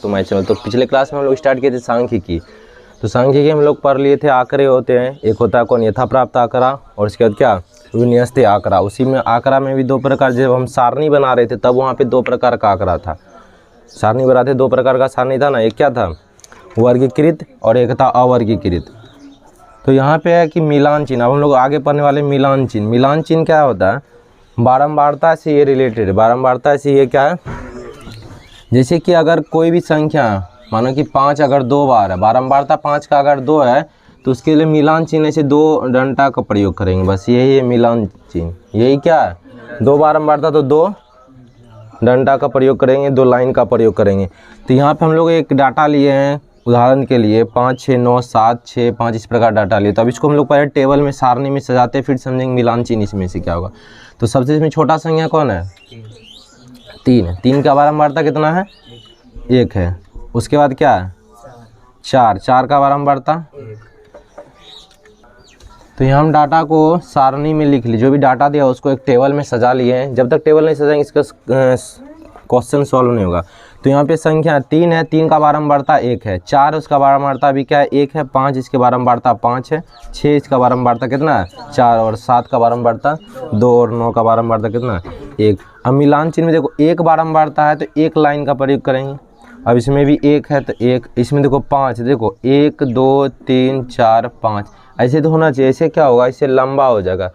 तो मैं चलो। तो पिछले क्लास में हम लोग स्टार्ट किए थे सांख्यिकी। तो सांख्यिकी हम लोग पढ़ लिए थे, आंकड़े होते हैं, एक होता है कौन, यथा प्राप्त आंकड़ा, और उसके बाद क्या, विन्यस्त आंकड़ा। उसी में आंकड़ा में भी दो प्रकार, जब हम सारणी बना रहे थे तब वहाँ पे दो प्रकार का आंकड़ा था, सारणी बनाते दो प्रकार का सारणी था ना, एक क्या था वर्गीकृत और एक था अवर्गीकृत। तो यहाँ पे है कि मिलान चिन्ह, अब हम लोग आगे पढ़ने वाले मिलान चिन्ह। मिलान चिन्ह क्या होता है, बारंबारता से ये रिलेटेड, बारंबारता से ये क्या है, जैसे कि अगर कोई भी संख्या मानो कि 5 अगर 2 बार है, बारंबारता 5 का अगर 2 है तो उसके लिए मिलान चिन्ह से 2 डंडा का प्रयोग करेंगे, बस यही है मिलान चिन्ह। यही क्या है, 2 बारंबारता तो 2 डंडा का प्रयोग करेंगे, 2 लाइन का प्रयोग करेंगे। तो यहाँ पे हम लोग एक डाटा लिए हैं उदाहरण के लिए 5 6 9 7 6 5 इस प्रकार डाटा लिए। तो अब इसको हम लोग पहले टेबल में सारणी में सजाते, फिर समझेंगे मिलान चिन्ह इसमें से क्या होगा। तो सबसे इसमें छोटा संख्या कौन है, 3। 3 का बारंबारता कितना है, 1 है। उसके बाद क्या है 4, 4 का बारंबारता। तो यहाँ हम डाटा को सारणी में लिख लिए, जो भी डाटा दिया उसको एक टेबल में सजा लिए हैं। जब तक टेबल नहीं सजाएंगे इसका क्वेश्चन सॉल्व नहीं होगा। तो यहाँ पे संख्या 3 है, 3 का बारंबारता 1 है, 4 उसका बारंबारता भी क्या है 1 है, 5 इसके बारंबारता 5 है, 6 इसका बारंबारता कितना है 4, और 7 का बारंबारता 2, और 9 का बारंबारता कितना है 1। अब मिलान चिन्ह में देखो 1 बारंबारता है तो 1 लाइन का प्रयोग करेंगे। अब इसमें भी 1 है तो 1, इसमें देखो 5, देखो 1 2 3 4 5 ऐसे तो होना चाहिए, ऐसे क्या होगा, इससे लंबा हो जाएगा।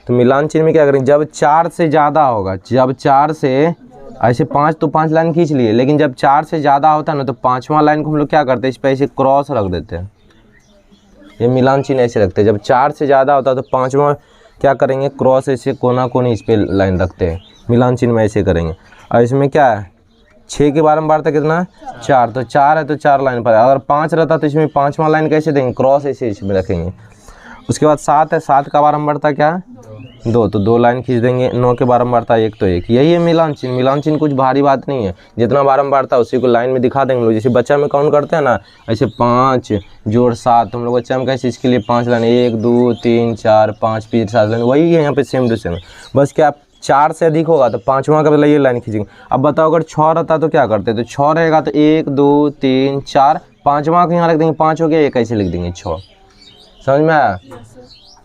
तो मिलान चिन्ह में क्या करेंगे, जब 4 से ज़्यादा होगा, जब 4 से ऐसे 5 तो 5 लाइन खींच लिए, लेकिन जब 4 से ज़्यादा होता है ना तो 5वां लाइन को हम लोग क्या करते हैं, इस पर ऐसे क्रॉस रख देते हैं। ये मिलान चिन्ह ऐसे रखते हैं, जब 4 से ज़्यादा होता है तो 5वां क्या करेंगे, क्रॉस ऐसे कोना कोनी इस पर लाइन रखते हैं, मिलान चिन्ह में ऐसे करेंगे। और इसमें क्या है 6 के बारंबारता कितना है 4, तो 4 है तो 4 लाइन पर है। अगर 5 रहता तो इसमें 5वां लाइन कैसे देंगे, क्रॉस ऐसे इसमें रखेंगे। उसके बाद 7 है, 7 का बारंबारता क्या है 2, तो 2 लाइन खींच देंगे। 9 के बारंबारता 1 तो 1, यही है मिलान चिन्ह। मिलान चिन्ह कुछ भारी बात नहीं है, जितना बारंबारता उसी को लाइन में दिखा देंगे लोग। जैसे बच्चा में काउंट करते हैं ना, ऐसे 5 जोड़ 7, हम लोग बच्चा में कैसे इसके लिए 5 लाइन 1 2 3 4 5 फिर 7 लाइन, वही है यहाँ पे सेम टू सेम। बस क्या 4 से अधिक होगा तो 5वां का मतलब ये लाइन खींचेंगे। अब बताओ अगर 6 रहता तो क्या करते, तो 6 रहेगा तो 1 2 3 4, 5वां को यहाँ रख देंगे, 5 हो गया, 1 ऐसे लिख देंगे 6। समझ में आया।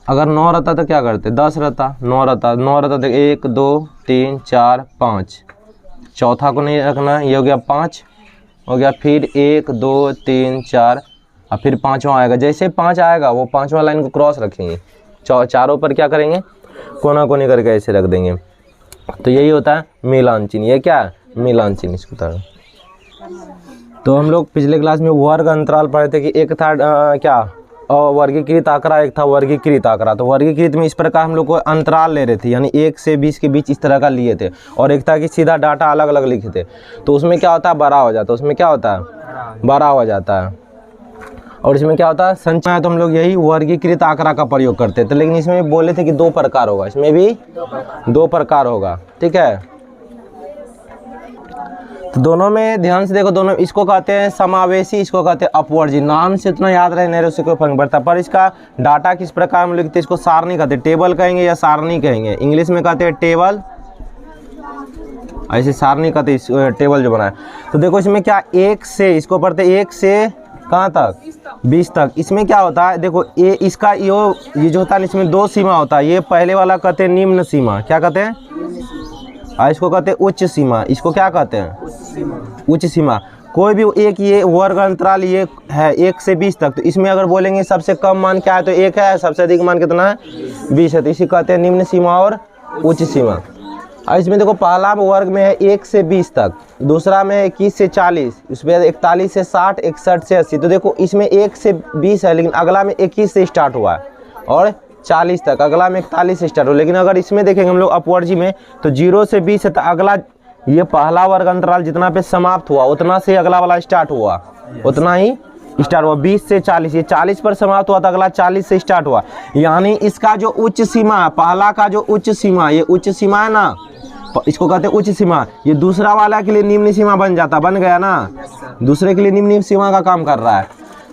अगर 9 रहता तो क्या करते, 10 रहता, 9 रहता तो 1 2 3 4 5, चौथा को नहीं रखना, ये हो गया 5 हो गया, फिर 1 2 3 4, और फिर 5वां आएगा। जैसे 5 आएगा वो 5वां लाइन को क्रॉस रखेंगे, चारों पर क्या करेंगे, कोना कोनी करके ऐसे रख देंगे। तो यही होता है मिलान चिन्ह। ये क्या है मिलान चिन्ह, इसको उतारो। तो हम लोग पिछले क्लास में वर्ग अंतराल पढ़े थे कि एक था क्या अवर्गीकृत आंकड़ा, एक था वर्गीकृत आंकड़ा। तो वर्गीकृत में इस प्रकार हम लोग को अंतराल ले रहे थे, यानी 1 से 20 के बीच इस तरह का लिए थे, और एक था कि सीधा डाटा अलग अलग लिखे थे। तो उसमें क्या होता है बड़ा हो जाता है, उसमें क्या होता है बड़ा हो जाता है। और इसमें क्या होता है संख्या, तो हम लोग यही वर्गीकृत आंकड़ा का प्रयोग करते थे। लेकिन इसमें बोले थे कि 2 प्रकार होगा, इसमें भी 2 प्रकार होगा, ठीक है। तो दोनों में ध्यान से देखो, दोनों इसको कहते हैं समावेशी, इसको कहते हैं अपवर्जी। नाम से इतना याद रहे नहीं उससे कोई फर्क पड़ता, पर इसका डाटा किस प्रकार में लिखते हैं, इसको सारणी कहते हैं, टेबल कहेंगे या सारणी कहेंगे। इंग्लिश में कहते हैं टेबल, ऐसे सारणी कहते हैं टेबल जो बनाए। तो देखो इसमें क्या 1 से, इसको पढ़ते 1 से कहाँ तक 20 तक। इसमें क्या होता है देखो, ये इसका ये जो होता है इसमें 2 सीमा होता है। ये पहले वाला कहते हैं निम्न सीमा, क्या कहते हैं, इसको कहते हैं उच्च सीमा। इसको क्या कहते हैं उच्च सीमा। कोई भी एक ये वर्ग अंतराल ये है 1 से 20 तक, तो इसमें अगर बोलेंगे सबसे कम मान क्या है तो 1 है, सबसे अधिक मान कितना है 20 है, तो इसी कहते हैं निम्न सीमा और उच्च सीमा। और इसमें देखो पहला वर्ग में है 1 से 20 तक, दूसरा में है 21 से 40, उसमें 41 से 60, 61 से 80। तो देखो इसमें 1 से 20 है, लेकिन अगला में 21 से स्टार्ट हुआ है, और 40 तक, अगला में 41 से स्टार्ट हो। लेकिन अगर इसमें देखेंगे हम लोग अपवर्जी में, तो 0 से 20 है, तो अगला ये पहला वर्ग अंतराल जितना पे समाप्त हुआ उतना से अगला वाला स्टार्ट हुआ, उतना ही स्टार्ट हुआ। 20 से 40, ये 40 पर समाप्त हुआ तो अगला 40 से स्टार्ट हुआ। यानी इसका जो उच्च सीमा है, पहला का जो उच्च सीमा, ये उच्च सीमा है ना, इसको कहते हैं उच्च सीमा। ये दूसरा वाला के लिए निम्न सीमा बन जाता, बन गया ना, दूसरे के लिए निम्न सीमा का काम कर रहा है।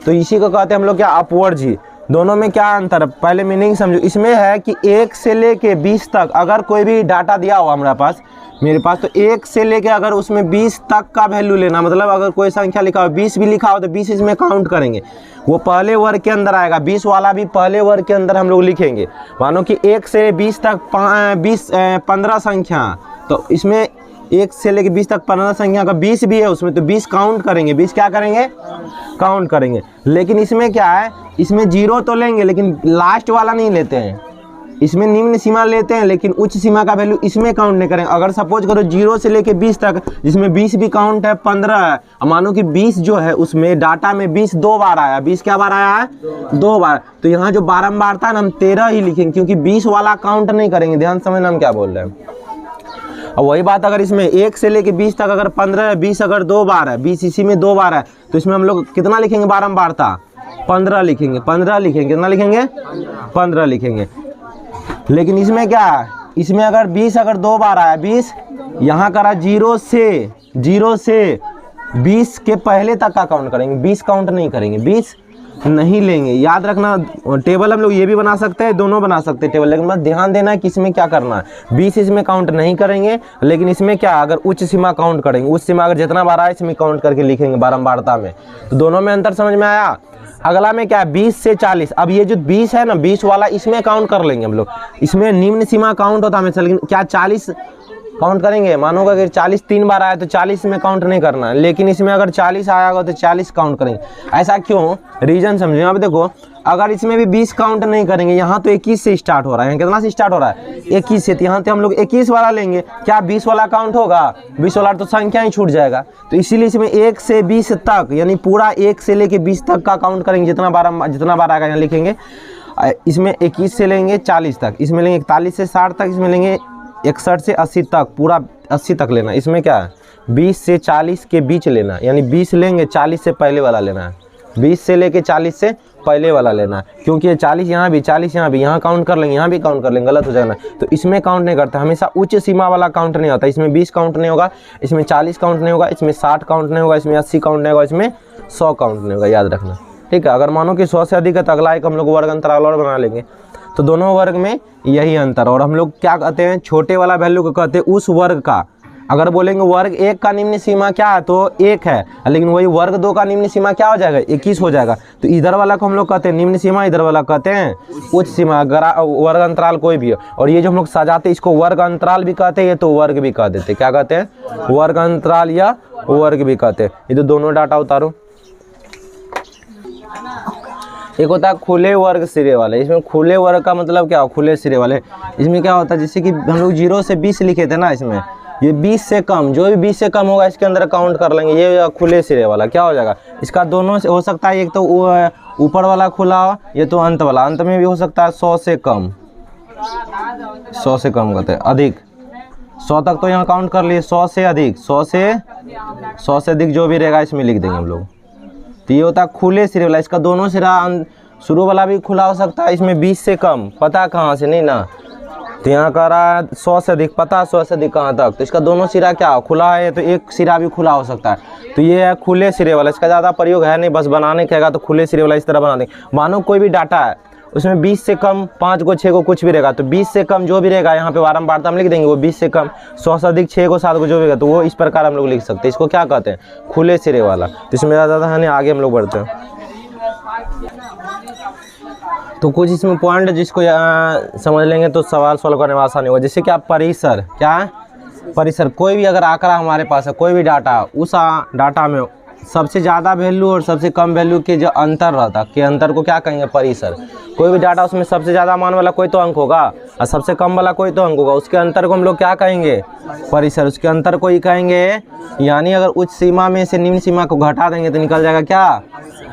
तो इसी को कहते हैं हम लोग क्या अपवर्जी। दोनों में क्या अंतर है, पहले मीनिंग समझो। इसमें है कि 1 से लेके 20 तक अगर कोई भी डाटा दिया हुआ हमारे पास, मेरे पास, तो 1 से लेके अगर उसमें 20 तक का वैल्यू लेना, मतलब अगर कोई संख्या लिखा हो 20 भी लिखा हो तो 20 इसमें काउंट करेंगे, वो पहले वर्ग के अंदर आएगा। 20 वाला भी पहले वर्ग के अंदर हम लोग लिखेंगे। मानो कि 1 से 20 तक 15 संख्या, तो इसमें 1 से लेके 20 तक 15 संख्या का 20 भी है उसमें, तो 20 काउंट करेंगे। 20 क्या करेंगे, काउंट करेंगे। लेकिन इसमें क्या है, इसमें 0 तो लेंगे लेकिन लास्ट वाला नहीं लेते हैं। इसमें निम्न सीमा लेते हैं लेकिन उच्च सीमा का वैल्यू इसमें काउंट नहीं करेंगे। अगर सपोज करो 0 से लेके 20 तक, जिसमें 20 भी काउंट है, 15 है, मानो कि 20 जो है उसमें डाटा में 20 2 बार आया। 20 क्या बार आया है, 2 बार। तो यहाँ जो बारंबारता है ना, हम 13 ही लिखेंगे, क्योंकि 20 वाला काउंट नहीं करेंगे। ध्यान समझना हम क्या बोल रहे हैं। और वही बात अगर इसमें 1 से लेके 20 तक अगर 15 है, 20 अगर 2 बार है, 20 इसी में 2 बार है, तो इसमें हम लोग कितना लिखेंगे बारंबारता, 15 लिखेंगे। 15 लिखेंगे, कितना लिखेंगे, 15 लिखेंगे। लेकिन इसमें क्या है, इसमें अगर 20 अगर 2 बार आया, 20 यहाँ करा 0 से 20 के पहले तक का काउंट करेंगे, 20 काउंट नहीं करेंगे, 20 नहीं लेंगे। याद रखना, टेबल हम लोग ये भी बना सकते हैं, दोनों बना सकते हैं टेबल, लेकिन बस ध्यान देना है कि इसमें क्या करना है। 20 इसमें काउंट नहीं करेंगे, लेकिन इसमें क्या, अगर उच्च सीमा काउंट करेंगे, उच्च सीमा अगर जितना बार आए इसमें काउंट करके लिखेंगे बारंबारता में। तो दोनों में अंतर समझ में आया। अगला में क्या है, 20 से 40। अब ये जो 20 है ना, 20 वाला इसमें काउंट कर लेंगे हम लोग। इसमें निम्न सीमा काउंट होता है हमेशा, लेकिन क्या 40 काउंट करेंगे। मानो अगर 40 3 बार आया तो 40 में काउंट नहीं करना है, लेकिन इसमें अगर 40 आया होगा तो 40 काउंट करेंगे। ऐसा क्यों, रीजन समझो। यहाँ पे देखो, अगर इसमें भी 20 काउंट नहीं करेंगे, यहाँ तो 21 से स्टार्ट हो रहा है। कितना से स्टार्ट हो रहा है, 21 से। तो यहाँ तो हम लोग 21 वाला लेंगे, क्या 20 वाला काउंट होगा, 20 वाला तो संख्या ही छूट जाएगा। तो इसीलिए इसमें 1 से 20 तक, यानी पूरा 1 से लेके 20 तक का काउंट करेंगे, जितना बार आएगा यहाँ लिखेंगे। इसमें 21 से लेंगे 40 तक, इसमें लेंगे 41 से 60 तक, इसमें लेंगे 61 से 80 तक, पूरा 80 तक लेना। इसमें क्या है, 20 से 40 के बीच लेना, यानी 20 लेंगे 40 से पहले वाला लेना है। 20 से लेके 40 से पहले वाला लेना है, क्योंकि ये 40 यहाँ भी, 40 यहाँ भी, यहाँ काउंट कर लेंगे, यहाँ भी काउंट कर लेंगे, गलत हो जाएगा। तो इसमें काउंट नहीं करता, हमेशा उच्च सीमा वाला काउंट नहीं होता। इसमें 20 काउंट नहीं होगा, इसमें 40 काउंट नहीं होगा, इसमें 60 काउंट नहीं होगा, इसमें 80 काउंट नहीं होगा, इसमें 100 काउंट नहीं होगा। याद रखना, ठीक है। अगर मानो कि 100 से अधिक है तो अगला एक हम लोग वर्ग अंतराल और बना लेंगे। तो दोनों वर्ग में यही अंतर। और हम लोग क्या कहते हैं, छोटे वाला वैल्यू को कहते हैं उस वर्ग का। अगर बोलेंगे वर्ग 1 का निम्न सीमा क्या है, तो 1 है, लेकिन वही वर्ग 2 का निम्न सीमा क्या हो जाएगा, 21 हो जाएगा। तो इधर वाला को हम लोग कहते हैं निम्न सीमा, इधर वाला कहते हैं उच्च सीमा, वर्ग अंतराल कोई भी हो। और ये जो हम लोग सजाते हैं, इसको वर्ग अंतराल भी कहते हैं, ये तो वर्ग भी कह देते हैं। क्या कहते हैं, वर्ग अंतराल या वर्ग भी कहते हैं। ये तो दोनों डाटा उतारो। एक होता है खुले वर्ग सिरे वाले। इसमें खुले वर्ग का मतलब क्या हो, खुले सिरे वाले। इसमें क्या होता है, जैसे कि हम लोग 0 से 20 लिखे थे ना, इसमें ये 20 से कम, जो भी 20 से कम होगा इसके अंदर काउंट कर लेंगे। ये खुले सिरे वाला क्या हो जाएगा, इसका दोनों से हो सकता है, एक तो ऊपर वाला खुला हो, ये तो अंत वाला। अंत में भी हो सकता है 100 से कम, 100 से कम कहते हैं, अधिक 100 तक तो यहाँ काउंट कर लिए। 100 से अधिक, 100 से अधिक जो भी रहेगा इसमें लिख देंगे हम लोग। तो ये होता है खुले सिरे वाला। इसका दोनों सिरा, शुरू वाला भी खुला हो सकता है। इसमें 20 से कम, पता कहाँ से नहीं ना, तो यहाँ कह रहा है 100 से अधिक, पता 100 से अधिक कहाँ तक, तो इसका दोनों सिरा क्या खुला है, तो एक सिरा भी खुला हो सकता है। तो ये है खुले सिरे वाला। इसका ज़्यादा प्रयोग है नहीं, बस बनाने कहेगा तो खुले सिरे वाला इस तरह बना देंगे। मानो कोई भी डाटा है, उसमें 20 से कम 5 को 6 को कुछ भी रहेगा, तो 20 से कम जो भी रहेगा यहाँ पे बारंबारता हम लिख देंगे, वो 20 से कम, 100 से अधिक 6 को 7 को जो भी रहेगा, तो वो इस प्रकार हम लोग लिख सकते हैं। इसको क्या कहते हैं, खुले सिरे वाला। तो इसमें ज़्यादा है नहीं, आगे हम लोग बढ़ते हैं। तो कुछ इसमें पॉइंट जिसको समझ लेंगे तो सवाल सॉल्व करने में आसानी होगा। जैसे कि आप परिसर, क्या है परिसर, कोई भी अगर आंकड़ा हमारे पास है, कोई भी डाटा, उस डाटा में सबसे ज़्यादा वैल्यू और सबसे कम वैल्यू के जो अंतर रहता के अंतर को क्या कहेंगे, परिसर। कोई भी डाटा उसमें सबसे ज़्यादा मान वाला कोई तो अंक होगा और सबसे कम वाला कोई तो अंक होगा, उसके अंतर को हम लोग क्या कहेंगे, परिसर। उसके अंतर को ही कहेंगे, यानी अगर उच्च सीमा में से निम्न सीमा को घटा देंगे तो निकल जाएगा क्या,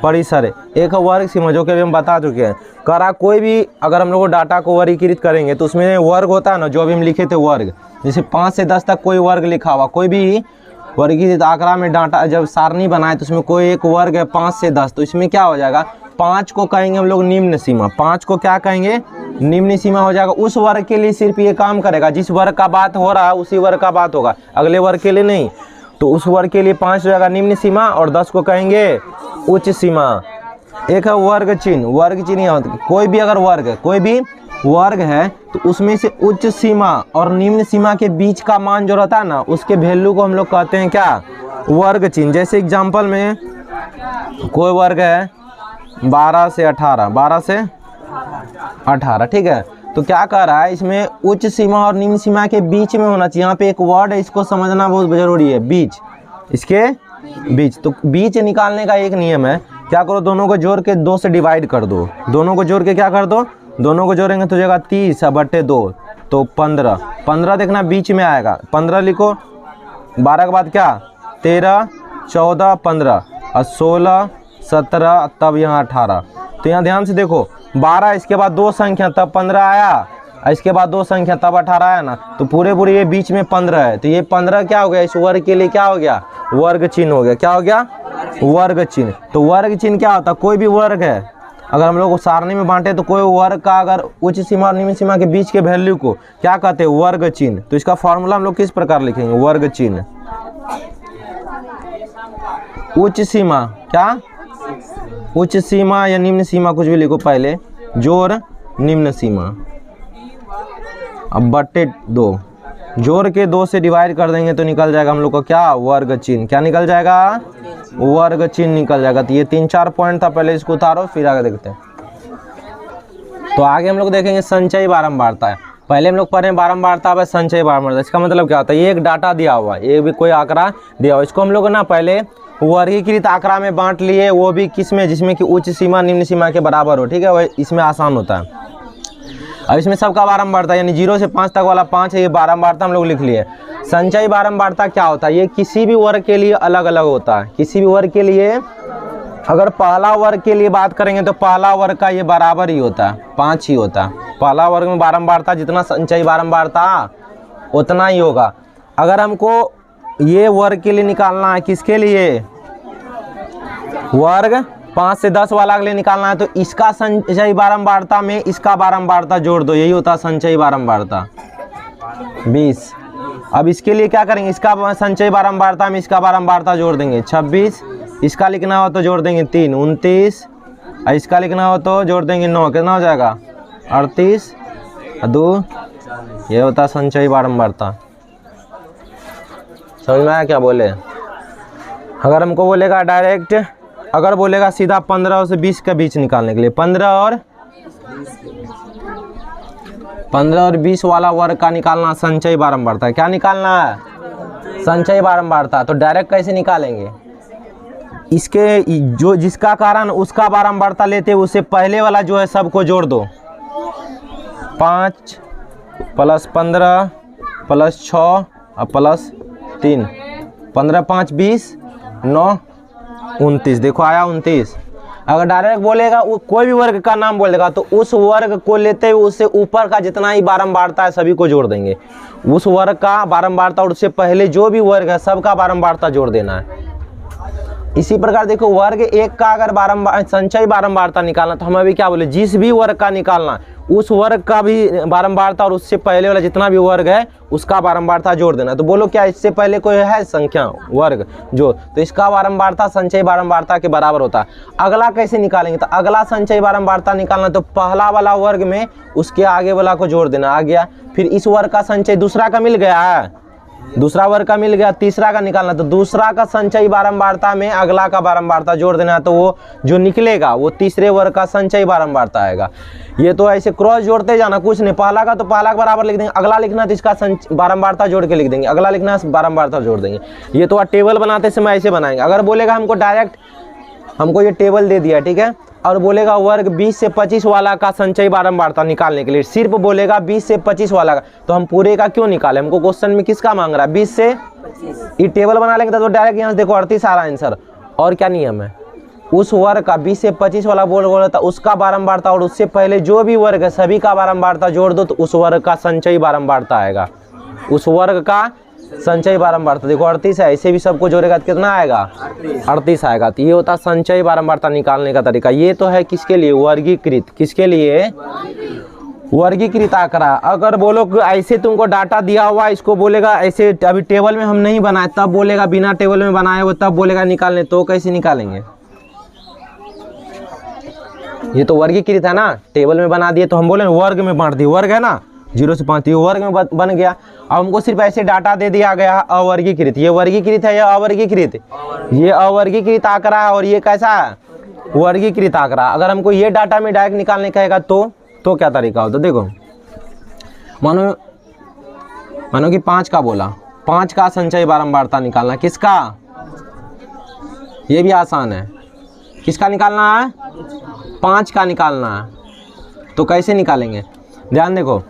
परिसर। एक वर्ग सीमा, जो कि अभी हम बता चुके हैं। करा कोई भी अगर हम लोग डाटा को वर्गीकृत करेंगे तो उसमें वर्ग होता है ना, जो अभी हम लिखे थे वर्ग, जैसे 5 से 10 तक कोई वर्ग लिखा हुआ, कोई भी वर्गीकृत आंकड़ा में डाटा जब सारणी बनाए तो उसमें कोई एक वर्ग है 5 से 10, तो इसमें क्या हो जाएगा, 5 को कहेंगे हम लोग निम्न सीमा। 5 को क्या कहेंगे, निम्न सीमा हो जाएगा। उस वर्ग के लिए सिर्फ ये काम करेगा, जिस वर्ग का बात हो रहा है उसी वर्ग का बात होगा, अगले वर्ग के लिए नहीं। तो उस वर्ग के लिए 5 हो जाएगा निम्न सीमा और 10 को कहेंगे उच्च सीमा। एक है वर्ग चिन्ह। वर्ग चिन्ह यहाँ होता है, कोई भी अगर वर्ग है, कोई भी वर्ग है तो उसमें से उच्च सीमा और निम्न सीमा के बीच का मान जो रहता है ना, उसके वैल्यू को हम लोग कहते हैं क्या, वर्ग चिन्ह। जैसे एग्जांपल में कोई वर्ग है 12 से 18, 12 से 18, ठीक है। तो क्या कह रहा है, इसमें उच्च सीमा और निम्न सीमा के बीच में होना चाहिए। यहाँ पे एक वर्ड है, इसको समझना बहुत जरूरी है, बीच, इसके बीच। तो बीच निकालने का एक नियम है, क्या करो, दोनों को जोड़ के 2 से डिवाइड कर दो। दोनों को जोड़ के क्या कर दो, दोनों को जोड़ेंगे तो जाएगा 30/2, तो 15। 15 देखना बीच में आएगा, 15 लिखो। 12 के बाद क्या, 13, 14, 15 और 16, 17, तब यहाँ 18। तो यहाँ ध्यान से देखो, 12 इसके बाद 2 संख्या तब 15 आया, इसके बाद 2 संख्या तब 18 आया ना। तो पूरे ये बीच में 15 है, तो ये 15 क्या हो गया, इस वर्ग के लिए क्या हो गया, वर्ग चिन्ह हो गया। क्या हो गया, वर्ग चिन्ह। तो वर्ग चिन्ह क्या होता है, कोई भी वर्ग है अगर हम लोग सारणी में बांटे तो कोई वर्ग का अगर उच्च सीमा और निम्न सीमा के बीच के वैल्यू को क्या कहते हैं, वर्ग चिन्ह। तो इसका फॉर्मूला हम लोग किस प्रकार लिखेंगे, वर्ग चिन्ह। उच्च सीमा, क्या, उच्च सीमा या निम्न सीमा, कुछ भी लिखो पहले, जोड़ निम्न सीमा, अब बट्टे 2, जोड़ के 2 से डिवाइड कर देंगे तो निकल जाएगा हम लोग का क्या, वर्ग चिन्ह। क्या निकल जाएगा, वर्ग चिन्ह निकल जाएगा। तो ये 3-4 पॉइंट था, पहले इसको उतारो फिर आगे देखते हैं। तो आगे हम लोग देखेंगे संचयी बारंबारता है। पहले हम लोग पढ़े बारंबारता, अब संचयी बारंबारता। इसका मतलब क्या होता है, ये एक डाटा दिया हुआ है, ये भी कोई आंकड़ा दिया हुआ, इसको हम लोग ना पहले वर्गीकृत आंकड़ा में बांट लिए, वो भी किसमें, जिसमें कि उच्च सीमा निम्न सीमा के बराबर हो, ठीक है, वह इसमें आसान होता है। अब इसमें सबका बारंबारता यानी 0 से 5 तक वाला 5 है, ये बारंबारता हम लोग लिख लिए। संचयी बारंबारता क्या होता है, ये किसी भी वर्ग के लिए अलग अलग होता है। किसी भी वर्ग के लिए, अगर पहला वर्ग के लिए बात करेंगे तो पहला वर्ग का ये बराबर ही होता है, 5 ही होता है। पहला वर्ग में बारंबारता जितना संचयी बारंबारता उतना ही होगा। अगर हमको ये वर्ग के लिए निकालना है, किसके लिए, वर्ग 5 से 10 वाला के लिए निकालना है, तो इसका संचयी बारंबारता में इसका बारंबारता जोड़ दो, यही होता है संचयी बारंबारता 20। अब इसके लिए क्या करेंगे, इसका संचयी बारंबारता में इसका बारंबारता जोड़ देंगे 26, इसका लिखना हो तो जोड़ देंगे 3, 29, और इसका लिखना हो तो जोड़ देंगे 9, कितना हो जाएगा 38, 2, ये होता है संचयी बारंबारता। समझ में आया क्या बोले। अगर हमको बोलेगा डायरेक्ट, अगर बोलेगा सीधा 15 से 20 के बीच निकालने के लिए, 15 और 20 वाला वर्ग का निकालना संचयी बारंबारता। क्या निकालना है, संचयी बारंबारता। तो डायरेक्ट कैसे निकालेंगे, इसके जो जिसका कारण उसका बारंबारता लेते उससे पहले वाला जो है सबको जोड़ दो, 5 + 15 + 6 और +3, 15 × 5 = 20, 9 29, देखो आया 29। अगर डायरेक्ट बोलेगा कोई भी वर्ग का नाम बोलेगा तो उस वर्ग को लेते हुए उससे ऊपर का जितना ही बारंबारता है सभी को जोड़ देंगे। उस वर्ग का बारंबारता और उससे पहले जो भी वर्ग है सबका बारंबारता जोड़ देना है। इसी प्रकार देखो वर्ग 1 का अगर संचयी बारंबारता निकालना, तो हम अभी क्या बोले, जिस भी वर्ग का निकालना उस वर्ग का भी बारंबारता और उससे पहले वाला जितना भी वर्ग है उसका बारंबारता जोड़ देना। तो बोलो क्या इससे पहले कोई है संख्या वर्ग जो, तो इसका बारंबारता संचयी बारंबारता के बराबर होता है। अगला कैसे निकालेंगे, तो अगला संचयी बारंबारता निकालना तो पहला वाला वर्ग में उसके आगे वाला को जोड़ देना, आ गया। फिर इस वर्ग का संचय दूसरा का मिल गया है, दूसरा वर्ग का मिल गया, तीसरा का निकालना तो दूसरा का संचयी बारंबारता में अगला का बारंबारता जोड़ देना है, तो वो जो निकलेगा वो तीसरे वर्ग का संचयी बारंबारता आएगा। ये तो ऐसे क्रॉस जोड़ते जाना, कुछ नहीं, पहला का तो पहला के बराबर लिख देंगे, अगला लिखना तो इसका बारंबारता जोड़ के लिख देंगे, अगला लिखना बारंबारता जोड़ देंगे। ये तो टेबल बनाते समय ऐसे बनाएंगे। अगर बोलेगा हमको डायरेक्ट, हमको ये टेबल दे दिया, ठीक है, और बोलेगा वर्ग 20 से 25 वाला का संचयी बारंबारता निकालने के लिए, सिर्फ बोलेगा 20 से 25 वाला का, तो हम पूरे का क्यों निकाले, हमको क्वेश्चन में किसका मांग रहा है, 20 से 25। ये टेबल बना लेंगे तो डायरेक्ट यहाँ से देखो 38 आ रहा है आंसर। और क्या नियम है, उस वर्ग का 20 से 25 वाला बोल था उसका बारंबारता और उससे पहले जो भी वर्ग है सभी का बारंबारता जोड़ दो तो उस वर्ग का संचयी बारंबारता आएगा, उस वर्ग का संचयी बारंबारता। देखो 38 है, ऐसे भी सबको जोड़ेगा तो कितना आएगा, 38 आएगा। तो ये होता है संचयी बारंबारता निकालने का तरीका। ये तो है किसके लिए, वर्गीकृत, किसके लिए, वर्गीकृत आंकड़ा। अगर बोलो कि ऐसे तुमको डाटा दिया हुआ, इसको बोलेगा ऐसे, अभी टेबल में हम नहीं बनाए तब बोलेगा, बिना टेबल में बनाए हुए तब बोलेगा निकालने, तो कैसे निकालेंगे, ये तो वर्गीकृत है ना, टेबल में बना दिए तो हम बोले वर्ग में बांट दिए, वर्ग है ना 0 से 5, ये वर्ग में बन गया। अब हमको सिर्फ ऐसे डाटा दे दिया गया अवर्गीकृत, ये वर्गीकृत है या अवर्गीकृत, ये अवर्गीकृत आंकड़ा है और ये कैसा है वर्गीकृत आंकड़ा। अगर हमको ये डाटा में डायरेक्ट निकालने कहेगा तो क्या तरीका होता, देखो मानो कि 5 का बोला, 5 का संचय बारंबारता निकालना, किसका, ये भी आसान है, किसका निकालना है 5 का निकालना है। तो कैसे निकालेंगे, ध्यान देखो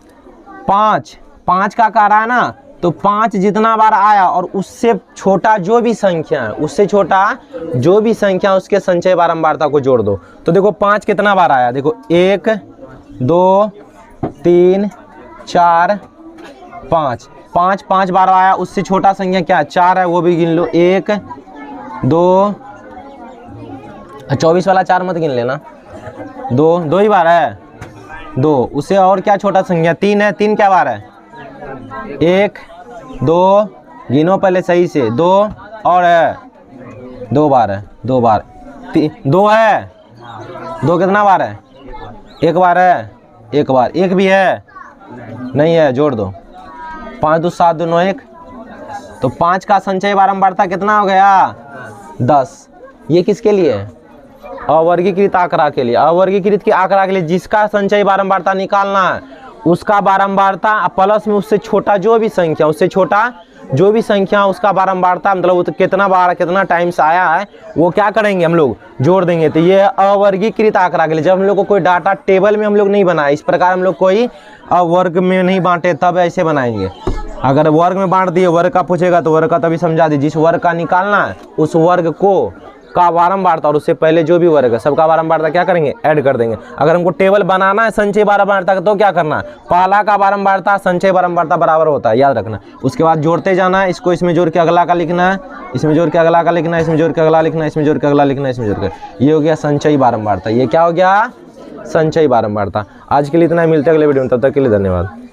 5 का कह रहा है ना, तो 5 जितना बार आया और उससे छोटा जो भी संख्या है, उससे छोटा जो भी संख्या उसके संचय बारंबारता को जोड़ दो। तो देखो 5 कितना बार आया, देखो 1 2 3 4 5, 5 बार आया, उससे छोटा संख्या क्या 4 है, वो भी गिन लो, 1 2, 24 वाला 4 मत गिन लेना, 2 ही बार है, 2, उससे और क्या छोटा संख्या 3 है, 3 क्या बार है, 1 2 गिनो पहले सही से, 2 और है 2 बार है, 2 बार 2 है, 2 कितना बार है, 1 बार है, 1 बार, 1 भी है नहीं है, जोड़ दो, 5 2 7 2 9 1, तो 5 का संचय बारंबारता कितना हो गया 10। ये किसके लिए है, अवर्गीकृत आंकड़ा के लिए, अवर्गीकृत के आंकड़ा के लिए जिसका संचय बारंबारता निकालना है उसका बारंबारता प्लस में उससे छोटा जो भी संख्या, उससे छोटा जो भी संख्या उसका बारंबारता मतलब तो कितना बार कितना टाइम्स आया है वो क्या करेंगे हम लोग जोड़ देंगे। तो ये अवर्गीकृत आंकड़ा के लिए, जब हम लोग को कोई डाटा टेबल में हम लोग नहीं बनाए, इस प्रकार हम लोग कोई वर्ग में नहीं बांटे तब ऐसे बनाएंगे। अगर वर्ग में बांट दिए, वर्ग का पूछेगा तो वर्ग का तभी समझा दी, जिस वर्ग का निकालना है उस वर्ग को का बारंबारता और उससे पहले जो भी वर्ग है सबका बारंबारता क्या करेंगे ऐड कर देंगे। अगर हमको टेबल बनाना है संचय बारंबारता का तो क्या करना है, पहला का बारंबारता संचय बारंबारता बराबर होता है, याद रखना। उसके बाद जोड़ते जाना है, इसको इसमें जोड़ के अगला का लिखना है, इसमें जोड़ के अगला का लिखना है, इसमें जोड़ के अगला लिखना है, इसमें जोड़ के अगला लिखना है, इसमें जोड़ के, ये हो गया संचय बारंबारता। ये क्या हो गया संचय बारंबारता। आज के लिए इतना ही, मिलते हैं अगले वीडियो में, तब तक के लिए धन्यवाद।